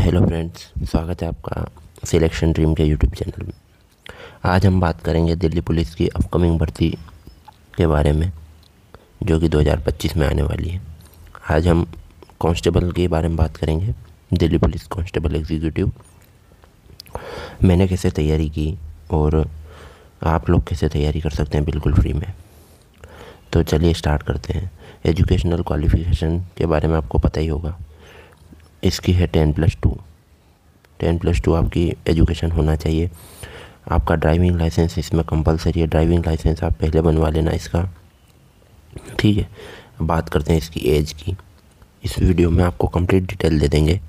Hello friends, स्वागत है आपका सिलेक्शन ड्रीम के यूट्यूब चैनल में। आज हम बात करेंगे दिल्ली पुलिस की अपकमिंग भर्ती के बारे में, जो कि 2025 में आने वाली है। आज हम कांस्टेबल के बारे में बात करेंगे, दिल्ली पुलिस कांस्टेबल एग्जीक्यूटिव। मैंने कैसे तैयारी की और आप लोग कैसे तैयारी कर सकते हैं बिल्कुल फ्री में। तो चलिए स्टार्ट करते हैं। एजुकेशनल क्वालिफ़िकेशन के बारे में आपको पता ही होगा, इसकी है 10+2। 10+2 आपकी एजुकेशन होना चाहिए। आपका ड्राइविंग लाइसेंस इसमें कंपलसरी है। ड्राइविंग लाइसेंस आप पहले बनवा लेना इसका, ठीक है। बात करते हैं इसकी एज की। इस वीडियो में आपको कंप्लीट डिटेल दे देंगे,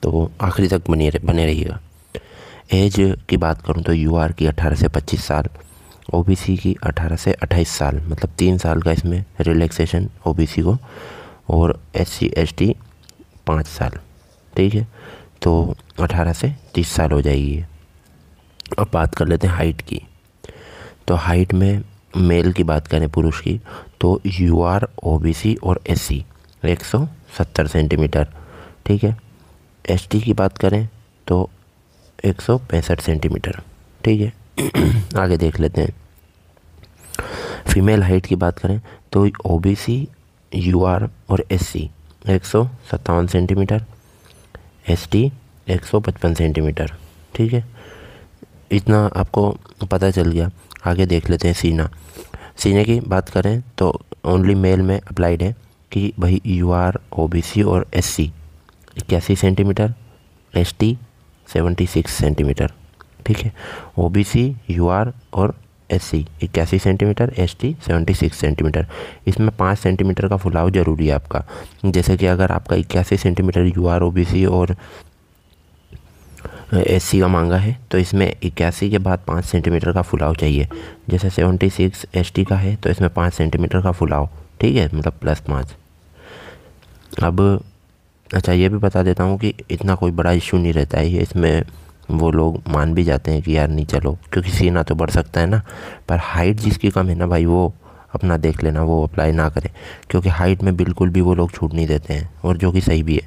तो आखिरी तक बने रहिएगा। एज की बात करूं तो यूआर की 18 से 25 साल, ओबीसी की 18 से 28 साल, मतलब 3 साल का इसमें रिलैक्सेशन ओबीसी को, और एससी एसटी 5 साल, ठीक है। तो 18 से 30 साल हो जाएगी ये। अब बात कर लेते हैं हाइट की। तो हाइट में मेल की बात करें, पुरुष की, तो यूआर, ओबीसी और एससी 170 सेंटीमीटर, ठीक है। एसटी की बात करें तो 165 सेंटीमीटर, ठीक है। आगे देख लेते हैं। फीमेल हाइट की बात करें तो ओबीसी, यूआर और एससी 157 सेंटीमीटर, एसटी 155 सेंटीमीटर, ठीक है। इतना आपको पता चल गया। आगे देख लेते हैं सीना। सीने की बात करें तो ओनली मेल में अप्लाइड है कि भाई यूआर, ओबीसी और एससी 81 सेंटीमीटर, एसटी 76 सेंटीमीटर, ठीक है। ओबीसी, यूआर और एससी 81 सेंटीमीटर, एसटी 76 सेंटीमीटर। इसमें 5 सेंटीमीटर का फुलाव ज़रूरी है आपका। जैसे कि अगर आपका 81 सेंटीमीटर यूआर, ओबीसी और एससी का मांगा है, तो इसमें 81 के बाद 5 सेंटीमीटर का फुलाव चाहिए। जैसे 76 एसटी का है तो इसमें 5 सेंटीमीटर का फुलाव, ठीक है, मतलब +5। अब अच्छा, ये भी बता देता हूँ कि इतना कोई बड़ा इशू नहीं रहता है ये। इसमें वो लोग मान भी जाते हैं कि यार नहीं चलो, क्योंकि सीना तो बढ़ सकता है ना। पर हाइट जिसकी कम है ना भाई, वो अपना देख लेना, वो अप्लाई ना करें, क्योंकि हाइट में बिल्कुल भी वो लोग छूट नहीं देते हैं, और जो कि सही भी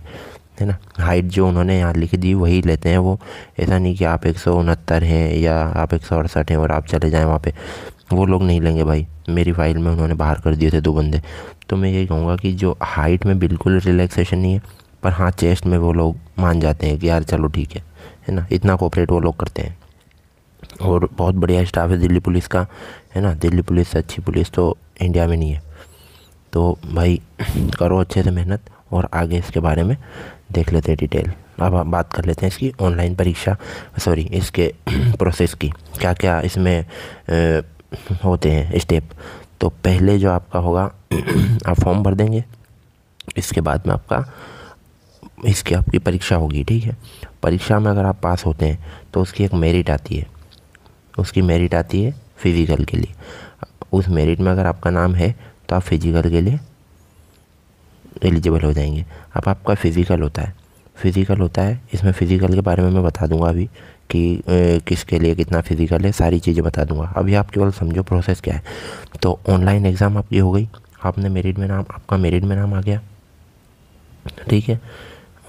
है ना। हाइट जो उन्होंने यहाँ लिख दी वही लेते हैं वो। ऐसा नहीं कि आप 169 हैं या आप 168 हैं और आप चले जाएँ वहाँ पे, वो लोग नहीं लेंगे भाई। मेरी फाइल में उन्होंने बाहर कर दिए थे 2 बंदे। तो मैं यही कहूँगा कि जो हाइट में बिल्कुल रिलैक्सेशन नहीं है, पर हाँ चेस्ट में वो लोग मान जाते हैं कि यार चलो ठीक है ना। इतना कोऑपरेट वो लोग करते हैं, और बहुत बढ़िया स्टाफ है दिल्ली पुलिस का, है ना। दिल्ली पुलिस से अच्छी पुलिस तो इंडिया में नहीं है। तो भाई करो अच्छे से मेहनत, और आगे इसके बारे में देख लेते हैं डिटेल। अब आप बात कर लेते हैं इसकी ऑनलाइन परीक्षा, सॉरी इसके प्रोसेस की, क्या क्या इसमें होते हैं स्टेप। तो पहले जो आपका होगा आप फॉर्म भर देंगे, इसके बाद में इसकी आपकी परीक्षा होगी, ठीक है। परीक्षा में अगर आप पास होते हैं तो उसकी एक मेरिट आती है, उसकी मेरिट आती है फिज़िकल के लिए। उस मेरिट में अगर आपका नाम है तो आप फिज़िकल के लिए एलिजिबल हो जाएंगे। अब आपका फ़िज़िकल होता है, इसमें फ़िज़िकल के बारे में मैं बता दूंगा अभी कि किसके लिए कितना फ़िज़िकल है, सारी चीज़ें बता दूंगा। अभी आप केवल समझो प्रोसेस क्या है। तो ऑनलाइन एग्ज़ाम आपकी हो गई, आपका मेरिट में नाम आ गया, ठीक है।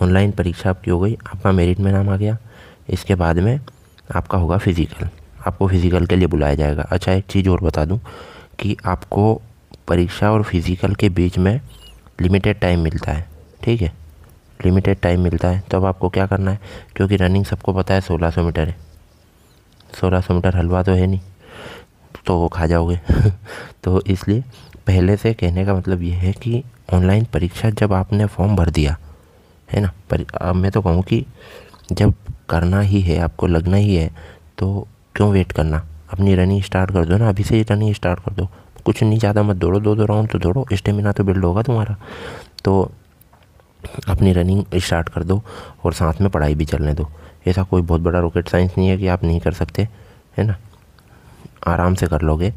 ऑनलाइन परीक्षा आपकी हो गई, आपका मेरिट में नाम आ गया। इसके बाद में आपका होगा फ़िज़िकल, आपको फ़िज़िकल के लिए बुलाया जाएगा। अच्छा, एक चीज़ और बता दूं कि आपको परीक्षा और फिज़िकल के बीच में लिमिटेड टाइम मिलता है, ठीक है, लिमिटेड टाइम मिलता है। तो अब आपको क्या करना है, क्योंकि रनिंग सबको पता है 1600 मीटर है, 1600 मीटर हलवा तो है नहीं, तो वो खा जाओगे तो इसलिए पहले से कहने का मतलब ये है कि ऑनलाइन परीक्षा जब आपने फॉर्म भर दिया है ना, पर अब मैं तो कहूँ कि जब करना ही है, आपको लगना ही है, तो क्यों वेट करना, अपनी रनिंग स्टार्ट कर दो ना, अभी से ही रनिंग स्टार्ट कर दो। कुछ नहीं, ज़्यादा मत दौड़ो, 2 राउंड तो दौड़ो, स्टेमिना तो बिल्ड होगा तुम्हारा। तो अपनी रनिंग स्टार्ट कर दो और साथ में पढ़ाई भी चलने दो। ऐसा कोई बहुत बड़ा रॉकेट साइंस नहीं है कि आप नहीं कर सकते, है ना। आराम से कर लोगे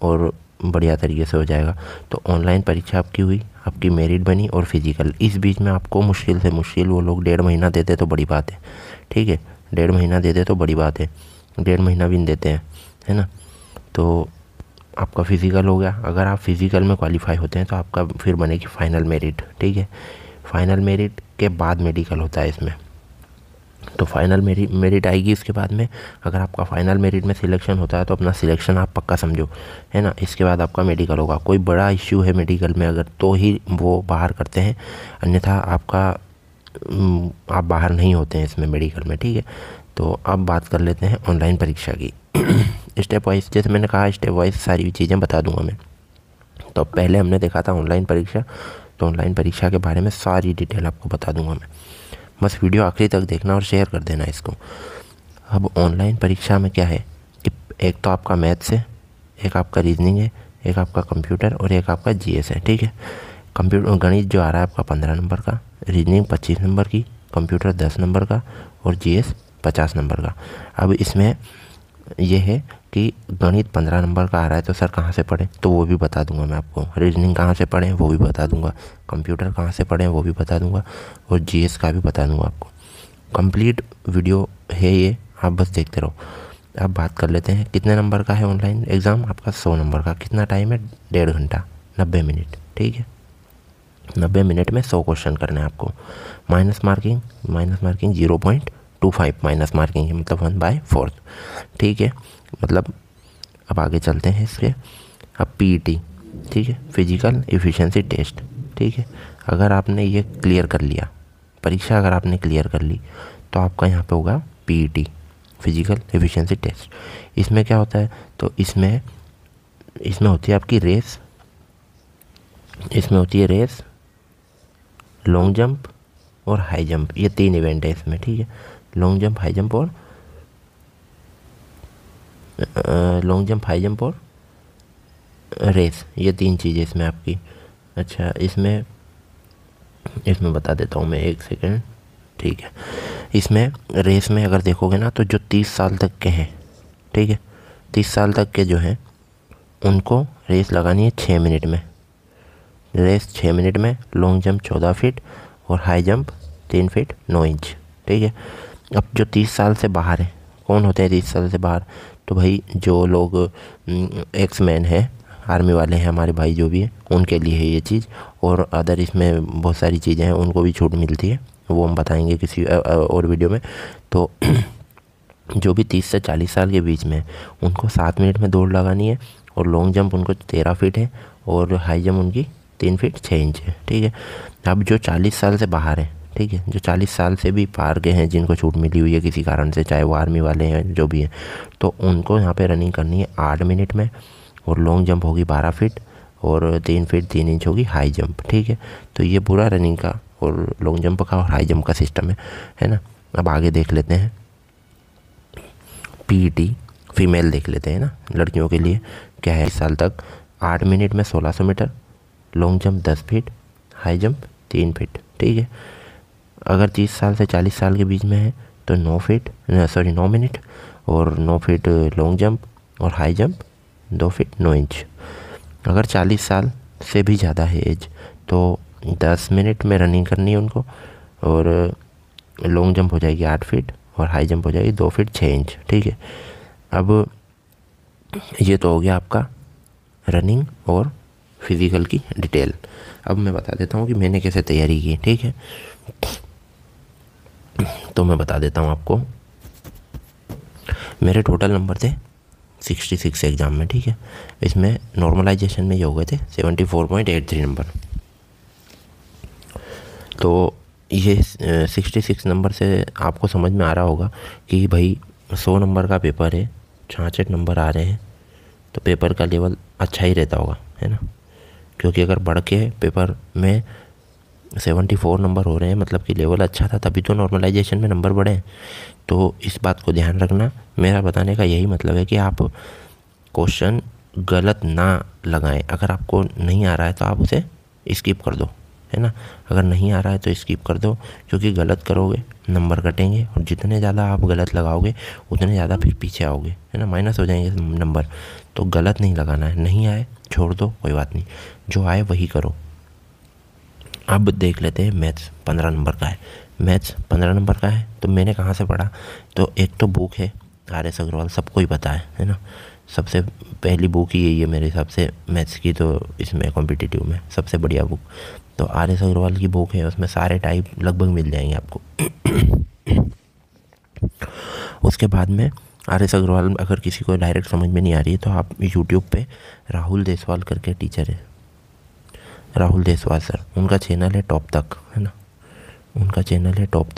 और बढ़िया तरीके से हो जाएगा। तो ऑनलाइन परीक्षा आपकी हुई, आपकी मेरिट बनी, और फिज़िकल। इस बीच में आपको मुश्किल से मुश्किल वो लोग 1.5 महीना देते तो बड़ी बात है, ठीक है। 1.5 महीना देते तो बड़ी बात है, 1.5 महीना भी नहीं देते हैं, है ना। तो आपका फ़िज़िकल हो गया। अगर आप फ़िज़िकल में क्वालिफाई होते हैं तो आपका फिर बनेगी फाइनल मेरिट, ठीक है। फाइनल मेरिट के बाद मेडिकल होता है इसमें, तो फाइनल मेरिट आएगी उसके बाद में। अगर आपका फाइनल मेरिट में सिलेक्शन होता है तो अपना सिलेक्शन आप पक्का समझो, है ना। इसके बाद आपका मेडिकल होगा, कोई बड़ा इश्यू है मेडिकल में अगर तो ही वो बाहर करते हैं, अन्यथा आपका आप बाहर नहीं होते हैं इसमें मेडिकल में, ठीक है। तो अब बात कर लेते हैं ऑनलाइन परीक्षा की। स्टेप वाइज, जैसे मैंने कहा स्टेप वाइज सारी चीज़ें बता दूंगा मैं। तो पहले हमने देखा था ऑनलाइन परीक्षा, तो ऑनलाइन परीक्षा के बारे में सारी डिटेल आपको बता दूंगा मैं, बस वीडियो आखिरी तक देखना और शेयर कर देना इसको। अब ऑनलाइन परीक्षा में क्या है कि एक तो आपका मैथ्स है, एक आपका रीजनिंग है, एक आपका कंप्यूटर और एक आपका जीएस है, ठीक है। कंप्यूटर गणित जो आ रहा है आपका 15 नंबर का, रीजनिंग 25 नंबर की, कंप्यूटर 10 नंबर का और जीएस 50 नंबर का। अब इसमें यह है कि गणित 15 नंबर का आ रहा है तो सर कहाँ से पढ़ें, तो वो भी बता दूंगा मैं आपको। रीजनिंग कहाँ से पढ़ें वो भी बता दूंगा, कंप्यूटर कहाँ से पढ़ें वो भी बता दूंगा और जीएस का भी बता दूंगा आपको। कंप्लीट वीडियो है ये, आप बस देखते रहो। अब बात कर लेते हैं कितने नंबर का है ऑनलाइन एग्ज़ाम आपका। 100 नंबर का। कितना टाइम है, 1.5 घंटा, 90 मिनट, ठीक है। 90 मिनट में 100 क्वेश्चन करने हैं आपको। माइनस मार्किंग 0.25 माइनस मार्किंग है, मतलब 1/4, ठीक है। मतलब अब आगे चलते हैं इसके। अब पीईटी, ठीक है, फिजिकल एफिशिएंसी टेस्ट, ठीक है। अगर आपने ये क्लियर कर लिया, परीक्षा अगर आपने क्लियर कर ली तो आपका यहाँ पे होगा पीईटी, फिजिकल एफिशिएंसी टेस्ट। इसमें क्या होता है, तो इसमें होती है आपकी रेस, इसमें होती है रेस, लॉन्ग जंप और हाई जंप, ये 3 इवेंट है इसमें, ठीक है। लॉन्ग जंप, हाई जंप और रेस, ये 3 चीज़ें इसमें आपकी। अच्छा, इसमें बता देता हूँ मैं, 1 सेकेंड, ठीक है। इसमें रेस में अगर देखोगे ना तो जो 30 साल तक के हैं, ठीक है, 30 साल तक के जो हैं उनको रेस लगानी है 6 मिनट में, रेस 6 मिनट में। लॉन्ग जंप 14 फीट और हाई जंप 3 फीट 9 इंच, ठीक है। अब जो 30 साल से बाहर है, कौन होते हैं 30 साल से बाहर, तो भाई जो लोग एक्स मैन है, आर्मी वाले हैं हमारे भाई जो भी है, उनके लिए है ये चीज़। और अदर इसमें बहुत सारी चीज़ें हैं, उनको भी छूट मिलती है, वो हम बताएंगे किसी और वीडियो में। तो जो भी 30 से 40 साल के बीच में है उनको 7 मिनट में दौड़ लगानी है, और लॉन्ग जंप उनको 13 फीट है और हाई जंप उनकी 3 फीट 6 इंच है, ठीक है। अब जो 40 साल से बाहर है, ठीक है, जो 40 साल से भी पार के हैं, जिनको छूट मिली हुई है किसी कारण से, चाहे वो आर्मी वाले हैं जो भी हैं, तो उनको यहाँ पे रनिंग करनी है 8 मिनट में, और लॉन्ग जंप होगी 12 फीट और 3 फीट 3 इंच होगी हाई जंप, ठीक है। तो ये पूरा रनिंग का और लॉन्ग जंप का और हाई जंप का सिस्टम है ना। अब आगे देख लेते हैं पीईटी फीमेल देख लेते हैं ना, लड़कियों के लिए क्या है। 20 साल तक 8 मिनट में 1600 meter, long jump 10 feet, high jump 3 feet, ठीक है। अगर 30 साल से 40 साल के बीच में है तो 9 मिनट और 9 फीट लॉन्ग जंप और हाई जंप 2 फीट 9 इंच। अगर 40 साल से भी ज़्यादा है एज तो 10 मिनट में रनिंग करनी है उनको, और लॉन्ग जंप हो जाएगी 8 फीट और हाई जंप हो जाएगी 2 फीट 6 इंच, ठीक है। अब ये तो हो गया आपका रनिंग और फिज़िकल की डिटेल। अब मैं बता देता हूँ कि मैंने कैसे तैयारी की, ठीक है। तो मैं बता देता हूँ आपको, मेरे टोटल नंबर थे 66 एग्ज़ाम में, ठीक है। इसमें नॉर्मलाइजेशन में ये हो गए थे 74.83 नंबर। तो ये 66 नंबर से आपको समझ में आ रहा होगा कि भाई 100 नंबर का पेपर है, 66 नंबर आ रहे हैं, तो पेपर का लेवल अच्छा ही रहता होगा, है ना। क्योंकि अगर बढ़ के पेपर में 74 नंबर हो रहे हैं मतलब कि लेवल अच्छा था, तभी तो नॉर्मलाइजेशन में नंबर बढ़े। तो इस बात को ध्यान रखना। मेरा बताने का यही मतलब है कि आप क्वेश्चन गलत ना लगाएं। अगर आपको नहीं आ रहा है तो आप उसे स्किप कर दो, है ना। अगर नहीं आ रहा है तो स्किप कर दो, क्योंकि गलत करोगे नंबर कटेंगे, और जितने ज़्यादा आप गलत लगाओगे उतने ज़्यादा फिर पीछे आओगे, है ना, माइनस हो जाएंगे नंबर। तो गलत नहीं लगाना है, नहीं आए छोड़ दो, कोई बात नहीं, जो आए वही करो। अब देख लेते हैं मैथ्स 15 नंबर का है। मैथ्स 15 नंबर का है तो मैंने कहाँ से पढ़ा, तो एक तो बुक है RS अग्रवाल, सबको ही पता है ना। सबसे पहली बुक ही यही है मेरे हिसाब से मैथ्स की, तो इसमें कॉम्पिटिटिव में सबसे बढ़िया बुक तो RS अग्रवाल की बुक है। उसमें सारे टाइप लगभग मिल जाएंगे आपको। उसके बाद में RS अग्रवाल, अगर किसी को डायरेक्ट समझ में नहीं आ रही है तो आप यूट्यूब पे राहुल देसवाल करके टीचर है, राहुल देसवाल सर, उनका चैनल है टॉप तक, है ना, उनका चैनल है टॉप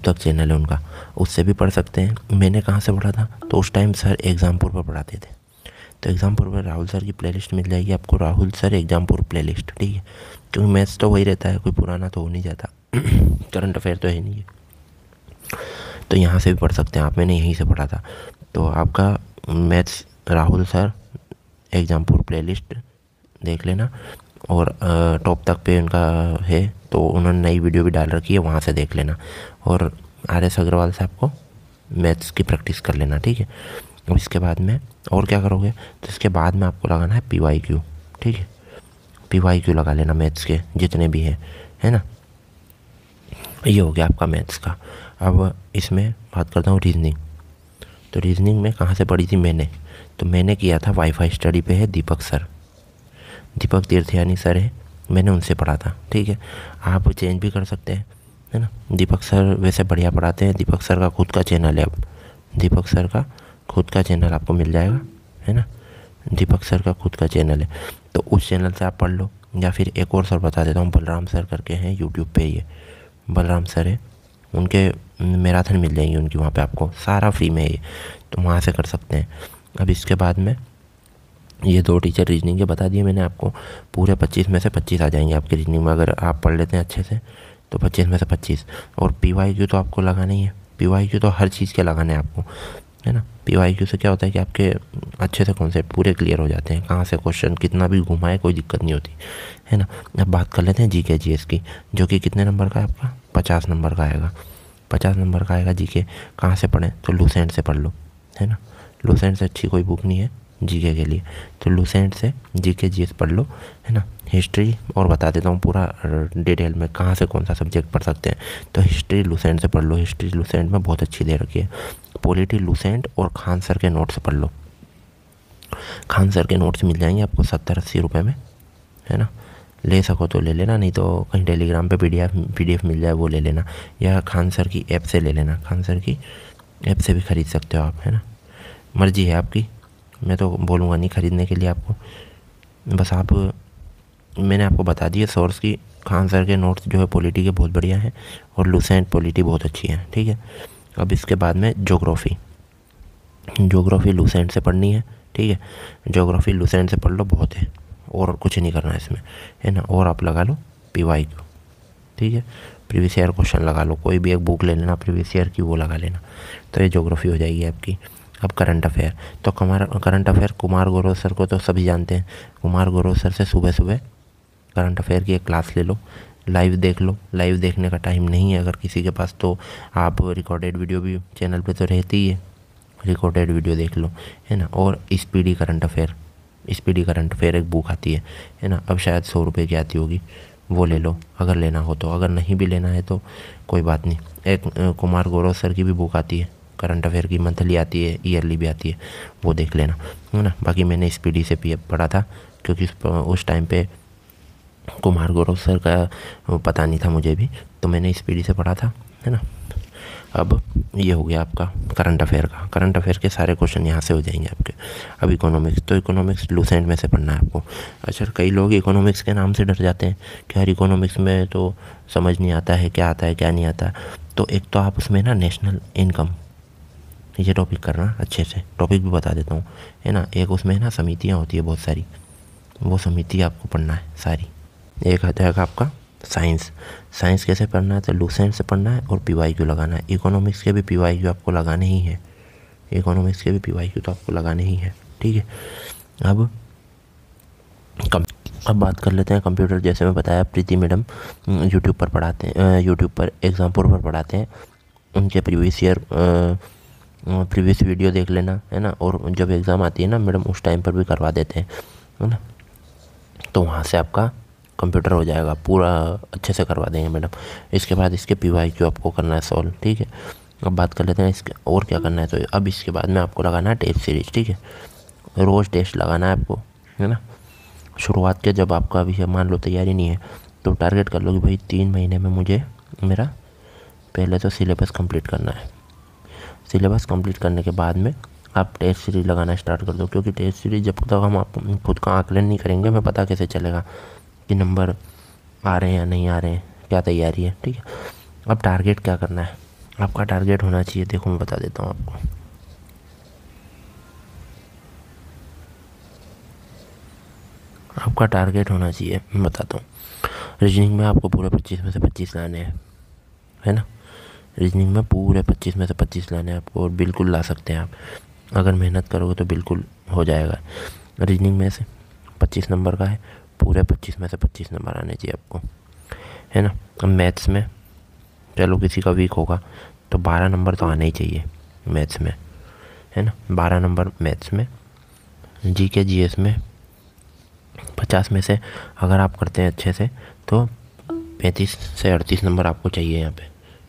तक चैनल है उनका, उससे भी पढ़ सकते हैं। मैंने कहाँ से पढ़ा था, तो उस टाइम सर एग्ज़ामपुर पर पढ़ाते थे, तो एग्ज़ामपुर पर राहुल सर की प्लेलिस्ट मिल जाएगी आपको, राहुल सर एग्ज़ामपुर प्लेलिस्ट, ठीक है, क्योंकि मैथ्स तो वही रहता है, कोई पुराना तो हो नहीं जाता करंट अफेयर तो है नहीं है, तो यहाँ से भी पढ़ सकते हैं आप, मैंने यहीं से पढ़ा था। तो आपका maths Rahul sir Exampur playlist देख लेना, और टॉप तक पे उनका है, तो उन्होंने नई वीडियो भी डाल रखी है, वहाँ से देख लेना, और RS अग्रवाल से आपको मैथ्स की प्रैक्टिस कर लेना, ठीक है। और इसके बाद में और क्या करोगे, तो इसके बाद में आपको लगाना है PYQ, ठीक है, PYQ लगा लेना मैथ्स के जितने भी हैं, है ना। ये हो गया आपका मैथ्स का। अब इसमें बात करता हूँ रीजनिंग। तो रीजनिंग में कहाँ से पढ़ी थी मैंने, तो मैंने किया था वाईफाई स्टडी पे है दीपक सर, दीपक तीर्थयानी सर है, मैंने उनसे पढ़ा था, ठीक है। आप चेंज भी कर सकते हैं, है ना। दीपक सर वैसे बढ़िया पढ़ाते हैं, दीपक सर का खुद का चैनल है, अब दीपक सर का खुद का चैनल आपको मिल जाएगा, है ना, दीपक सर का खुद का चैनल है, तो उस चैनल से आप पढ़ लो। या फिर एक और सर बता देता हूँ, बलराम सर करके हैं यूट्यूब पे, ये बलराम सर है, उनके मैराथन मिल जाएंगी उनकी, वहाँ पे आपको सारा फ्री में है ये, तो वहाँ से कर सकते हैं। अब इसके बाद में ये 2 टीचर रीजनिंग के बता दिए मैंने आपको, पूरे 25 में से 25 आ जाएंगे आपके रीजनिंग में, अगर आप पढ़ लेते हैं अच्छे से तो 25 में से 25। और PYQ तो आपको लगाना ही है, PYQ तो हर चीज़ के लगाने हैं आपको, है ना। PYQ से क्या होता है कि आपके अच्छे से कॉन्सेप्ट पूरे क्लियर हो जाते हैं, कहाँ से क्वेश्चन कितना भी घुमाए कोई दिक्कत नहीं होती, है ना। अब बात कर लेते हैं GK GS की, जो कि कितने नंबर का है आपका, 50 नंबर का आएगा, 50 नंबर का आएगा GK। कहाँ से पढ़ें, तो लूसेंट से पढ़ लो, है ना, लूसेंट से अच्छी कोई बुक नहीं है GK के लिए, तो लूसेंट से GK GS पढ़ लो, है ना। हिस्ट्री और बता देता हूँ पूरा डिटेल में कहाँ से कौन सा सब्जेक्ट पढ़ सकते हैं, तो हिस्ट्री लूसेंट से पढ़ लो, हिस्ट्री लूसेंट में बहुत अच्छी दे रखी है। पॉलिटी लूसेंट और खान सर के नोट्स पढ़ लो, खान सर के नोट्स मिल जाएंगे आपको 70-80 रुपये में, है ना, ले सको तो ले लेना, नहीं तो कहीं टेलीग्राम पे PDF मिल जाए वो ले लेना, या खान सर की ऐप से ले लेना, खान सर की ऐप से भी ख़रीद सकते हो आप, है ना, मर्जी है आपकी, मैं तो बोलूँगा नहीं ख़रीदने के लिए आपको, बस आप, मैंने आपको बता दिया सोर्स की, खान सर के नोट्स जो है पॉलिटी के बहुत बढ़िया हैं, और लूसेंट पॉलिटी बहुत अच्छी है, ठीक है। अब इसके बाद में ज्योग्राफी लूसेंट से पढ़नी है, ठीक है, ज्योग्राफी लूसेंट से पढ़ लो, बहुत है, और कुछ नहीं करना है इसमें, है ना। और आप लगा लो PYQ, ठीक है, प्रीवियस ईयर क्वेश्चन लगा लो, कोई भी एक बुक ले लेना प्रीवियस ईयर की, वो लगा लेना, तो ये ज्योग्राफी हो जाएगी आपकी। अब करंट अफेयर, तो current affair Kumar Gaurav sir को तो सभी जानते हैं, कुमार गौरव सर से सुबह सुबह करंट अफेयर की एक क्लास ले लो, लाइव देख लो। लाइव देखने का टाइम नहीं है अगर किसी के पास, तो आप रिकॉर्डेड वीडियो भी चैनल पे तो रहती ही है, रिकॉर्डेड वीडियो देख लो, है ना। और स्पीडी करंट अफेयर एक बुक आती है ना, अब शायद 100 रुपये की आती होगी, वो ले लो अगर लेना हो तो, अगर नहीं भी लेना है तो कोई बात नहीं। एक कुमार गौरव सर की भी बुक आती है करंट अफेयर की, मंथली आती है, ईयरली भी आती है, वो देख लेना, है ना। बाकी मैंने स्पीडी से पढ़ा था, क्योंकि उस टाइम पे कुमार गौरव सर का पता नहीं था मुझे भी, तो मैंने स्पीडी से पढ़ा था, है ना। अब ये हो गया आपका करंट अफेयर का, करंट अफेयर के सारे क्वेश्चन यहाँ से हो जाएंगे आपके। अब इकोनॉमिक्स, तो इकोनॉमिक्स लूसेंट में से पढ़ना है आपको। अच्छा, कई लोग इकोनॉमिक्स के नाम से डर जाते हैं कि यार इकोनॉमिक्स में तो समझ नहीं आता है, क्या आता है क्या नहीं आता, तो एक तो आप उसमें ना नेशनल इनकम, ये टॉपिक करना अच्छे से, टॉपिक भी बता देता हूँ, है ना। एक उसमें ना समितियाँ होती है बहुत सारी, वो समिति आपको पढ़ना है सारी। एक आता है आपका साइंस कैसे पढ़ना है, तो लूसेंट से पढ़ना है और PYQ लगाना है। इकोनॉमिक्स के भी PYQ आपको लगाने ही है, इकोनॉमिक्स के भी PYQ तो आपको लगाने ही है, ठीक है। अब बात कर लेते हैं कंप्यूटर। जैसे मैं बताया, प्रीति मैडम यूट्यूब पर पढ़ाते हैं, यूट्यूब पर एग्ज़ामपुर पर पढ़ाते हैं, उनके प्रीवियस वीडियो देख लेना, है ना। और जब एग्ज़ाम आती है ना मैडम, उस टाइम पर भी करवा देते हैं, है ना, तो वहाँ से आपका कंप्यूटर हो जाएगा, पूरा अच्छे से करवा देंगे मैडम। इसके बाद इसके PYQ आपको करना है सॉल्व, ठीक है। अब बात कर लेते हैं इसके और क्या करना है, तो अब इसके बाद में आपको लगाना है टेस्ट सीरीज, ठीक है, रोज़ टेस्ट लगाना है आपको, है ना। शुरुआत के जब आपका अभी मान लो तैयारी नहीं है, तो टारगेट कर लो कि भाई 3 महीने में मुझे मेरा पहले तो सिलेबस कंप्लीट करना है। सिलेबस कंप्लीट करने के बाद में आप टेस्ट सीरीज लगाना स्टार्ट कर दो, क्योंकि टेस्ट सीरीज जब तक हम आप खुद का आकलन नहीं करेंगे हमें पता कैसे चलेगा कि नंबर आ रहे हैं या नहीं आ रहे हैं, क्या तैयारी है। ठीक है, अब टारगेट क्या करना है, आपका टारगेट होना चाहिए, देखो मैं बता देता हूँ आपको। आपका टारगेट होना चाहिए, मैं बताता हूँ। रीजनिंग में आपको पूरे 25 में से 25 लाने हैं, है ना। रीजनिंग में पूरे 25 में से 25 लाने हैं आपको, और बिल्कुल ला सकते हैं आप, अगर मेहनत करोगे तो बिल्कुल हो जाएगा। रीजनिंग में से 25 नंबर का है, पूरे 25 में से 25 नंबर आने चाहिए आपको, है ना। अब मैथ्स में चलो किसी का वीक होगा तो 12 नंबर तो आने ही चाहिए मैथ्स में, है ना। 12 नंबर मैथ्स में। जीके जीएस में 50 में से अगर आप करते हैं अच्छे से तो 35 से 38 नंबर आपको चाहिए यहाँ पे,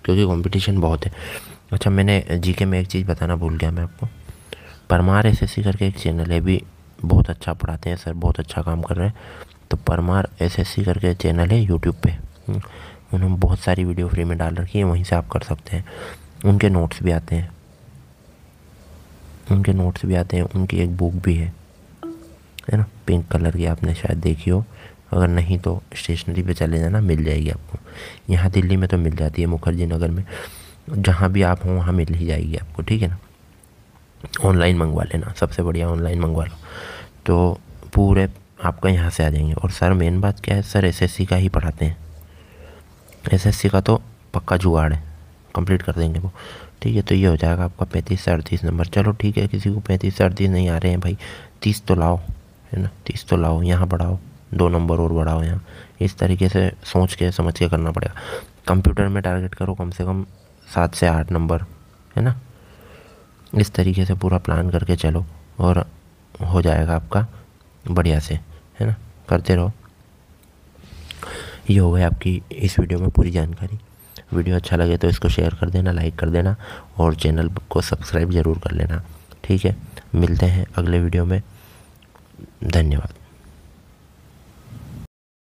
क्योंकि कंपटीशन बहुत है। अच्छा, मैंने जीके में एक चीज़ बताना भूल गया मैं आपको। परमार एसएससी करके एक चैनल है, भी बहुत अच्छा पढ़ाते हैं सर, बहुत अच्छा काम कर रहे हैं। तो परमार एसएससी करके चैनल है यूट्यूब पे, उन्होंने बहुत सारी वीडियो फ्री में डाल रखी है, वहीं से आप कर सकते हैं। उनके नोट्स भी आते हैं, उनकी एक बुक भी है ना, पिंक कलर की, आपने शायद देखी हो। अगर नहीं तो स्टेशनरी पे चले जाना, मिल जाएगी आपको। यहाँ दिल्ली में तो मिल जाती है, मुखर्जी नगर में, जहाँ भी आप हो वहाँ मिल ही जाएगी आपको, ठीक है ना। ऑनलाइन मंगवा लेना, सबसे बढ़िया ऑनलाइन मंगवा लो, तो पूरे आपका यहाँ से आ जाएंगे। और सर मेन बात क्या है, सर एसएससी का ही पढ़ाते हैं, एसएससी का तो पक्का जुगाड़ है, कंप्लीट कर देंगे वो, ठीक है। तो ये हो जाएगा आपका 35 से 38 नंबर। चलो ठीक है, किसी को 35 से 38 नहीं आ रहे हैं भाई, 30 तो लाओ, है ना, 30 तो लाओ, यहाँ बढ़ाओ, 2 नंबर और बढ़ाओ यहाँ। इस तरीके से सोच के समझ के करना पड़ेगा। कंप्यूटर में टारगेट करो कम से कम 7 से 8 नंबर, है ना। इस तरीके से पूरा प्लान करके चलो और हो जाएगा आपका बढ़िया से, है ना। करते रहो। ये हो गई आपकी इस वीडियो में पूरी जानकारी। वीडियो अच्छा लगे तो इसको शेयर कर देना, लाइक कर देना, और चैनल को सब्सक्राइब ज़रूर कर लेना, ठीक है। मिलते हैं अगले वीडियो में, धन्यवाद।